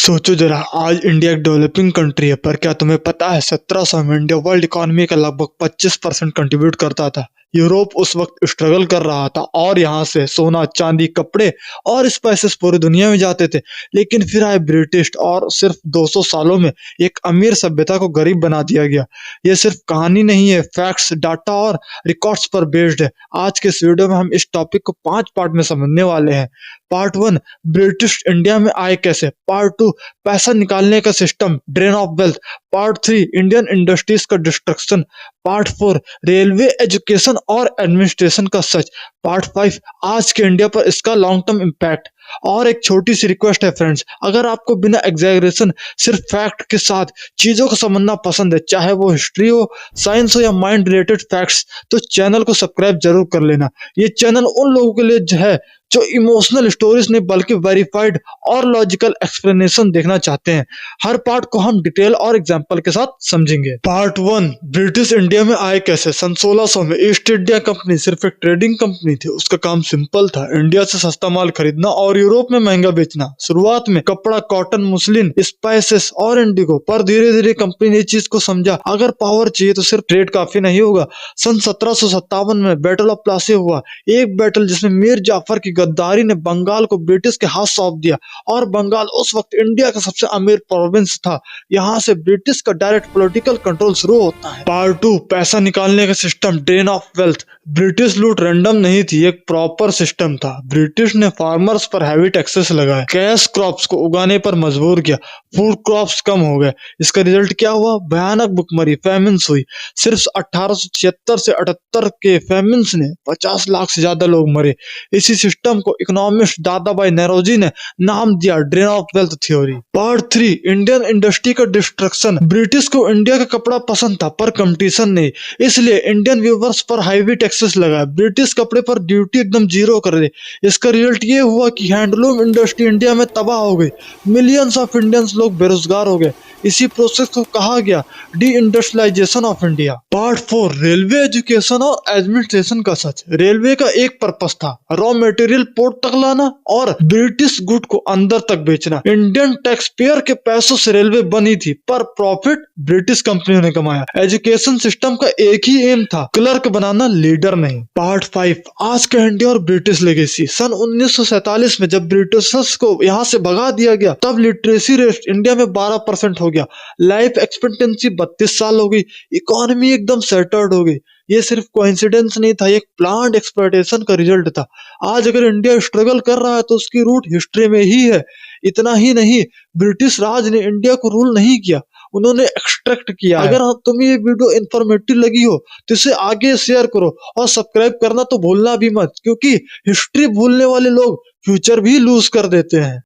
सोचो जरा, आज इंडिया एक डेवलपिंग कंट्री है, पर क्या तुम्हें पता है 1700 में इंडिया वर्ल्ड इकोनॉमी का लगभग 25% कंट्रीब्यूट करता था। यूरोप उस वक्त स्ट्रगल कर रहा था और यहाँ से सोना, चांदी, कपड़े और स्पाइसेस पूरी दुनिया में जाते थे। लेकिन फिर आए ब्रिटिश और सिर्फ 200 सालों में एक अमीर सभ्यता को गरीब बना दिया गया। ये सिर्फ कहानी नहीं है, फैक्ट्स, डाटा और रिकॉर्ड्स पर बेस्ड है। आज के इस वीडियो में हम इस टॉपिक को 5 पार्ट में समझने वाले हैं। पार्ट 1, ब्रिटिश इंडिया में आए कैसे। पार्ट 2, पैसा निकालने का system, drain of wealth. Part 3, Indian industries का डिस्ट्रक्शन। पार्ट 4, रेलवे, एजुकेशन और एडमिनिस्ट्रेशन का सच। पार्ट 5, आज के इंडिया पर इसका लॉन्ग टर्म इम्पैक्ट। और एक छोटी सी रिक्वेस्ट है फ्रेंड्स, अगर आपको बिना एग्जैगरेशन सिर्फ फैक्ट के साथ चीजों को समझना पसंद है, चाहे वो हिस्ट्री हो, साइंस हो या माइंड रिलेटेड फैक्ट्स, तो चैनल को सब्सक्राइब जरूर कर लेना। ये चैनल उन लोगों के लिए है जो इमोशनल स्टोरीज नहीं बल्कि वेरीफाइड और लॉजिकल एक्सप्लेनेशन देखना चाहते हैं। हर पार्ट को हम डिटेल और एग्जांपल के साथ समझेंगे। पार्ट 1, ब्रिटिश इंडिया में आए कैसे। सन 1600 में ईस्ट इंडिया कंपनी सिर्फ एक ट्रेडिंग कंपनी थी। उसका काम सिंपल था, इंडिया से सस्ता माल खरीदना और यूरोप में महंगा बेचना। शुरुआत में कपड़ा, कॉटन, मुस्लिन, स्पाइसेस और इंडिगो, पर धीरे धीरे कंपनी ने इस चीज को समझा, अगर पावर चाहिए तो सिर्फ ट्रेड काफी नहीं होगा। सन 1757 में बैटल ऑफ प्लासी हुआ, एक बैटल जिसमें मीर जाफर की गद्दारी ने बंगाल को ब्रिटिश के हाथ सौंप दिया और बंगाल उस वक्त इंडिया का सबसे अमीर प्रोविंस था। यहाँ से ब्रिटिश का डायरेक्ट पॉलिटिकल कंट्रोल शुरू होता है। पार्ट 2, पैसा निकालने का system, drain of wealth. British लूट रैंडम नहीं थी, एक प्रॉपर सिस्टम था। ब्रिटिश ने फार्मर्स पर हैवी टैक्सेस लगाए, कैश क्रॉप्स को उगाने पर मजबूर किया, फूड क्रॉप्स कम हो गए। इसका रिजल्ट क्या हुआ? भयानक भुखमरी, फेमिन्स हुई। सिर्फ 1876 से 78 के फेमिन्स ने 50 लाख से ज्यादा लोग मरे। इसी सिस्टम को इकोनॉमिस्ट दादाभाई नौरोजी ने नाम दिया drain of wealth theory. Part 3, Indian industry का डिस्ट्रक्शन। ब्रिटिश को इंडिया का कपड़ा पसंद था पर कंपटीशन नहीं, इसलिए इंडियन व्यूवर्स पर हाईवी टैक्सेस लगाए। ब्रिटिश कपड़े पर ड्यूटी एकदम जीरो कर दे। इसका रिजल्ट ये हुआ कि हैंडलूम इंडस्ट्री इंडिया में तबाह हो गई, मिलियंस ऑफ इंडियंस लोग बेरोजगार हो गए। इसी प्रोसेस को कहा गया deindustrialisation of India. Part 4, railway, education और एडमिनिस्ट्रेशन का सच। रेलवे का एक पर्पस था, रॉ मटेरियल पोर्ट तक लाना और ब्रिटिश गुड को अंदर तक बेचना। इंडियन टैक्स पेयर के पैसों से रेलवे बनी थी, पर प्रॉफिट ब्रिटिश कंपनियों ने कमाया। एजुकेशन सिस्टम का एक ही एम था, क्लर्क बनाना, लीडर नहीं। पार्ट 5, आज का इंडिया और ब्रिटिश लेगेसी। सन 1947 में जब ब्रिटिशर्स को यहाँ से भगा दिया गया, तब लिटरेसी रेट इंडिया में 12% हो गया, लाइफ एक्सपेक्टेंसी 32 साल हो गई, इकोनॉमी एकदम सेटल्ड हो गई। ये सिर्फ कोइंसिडेंस नहीं था, एक प्लान्ड एक्सप्लॉयटेशन का रिजल्ट था। आज अगर इंडिया स्ट्रगल कर रहा है तो उसकी रूट हिस्ट्री में ही है। इतना ही नहीं, ब्रिटिश राज ने इंडिया को रूल नहीं किया, उन्होंने एक्सट्रैक्ट किया। अगर तुम्हें ये वीडियो इंफॉर्मेटिव लगी हो तो इसे आगे शेयर करो और सब्सक्राइब करना तो भूलना भी मत, क्योंकि हिस्ट्री भूलने वाले लोग फ्यूचर भी लूज कर देते हैं।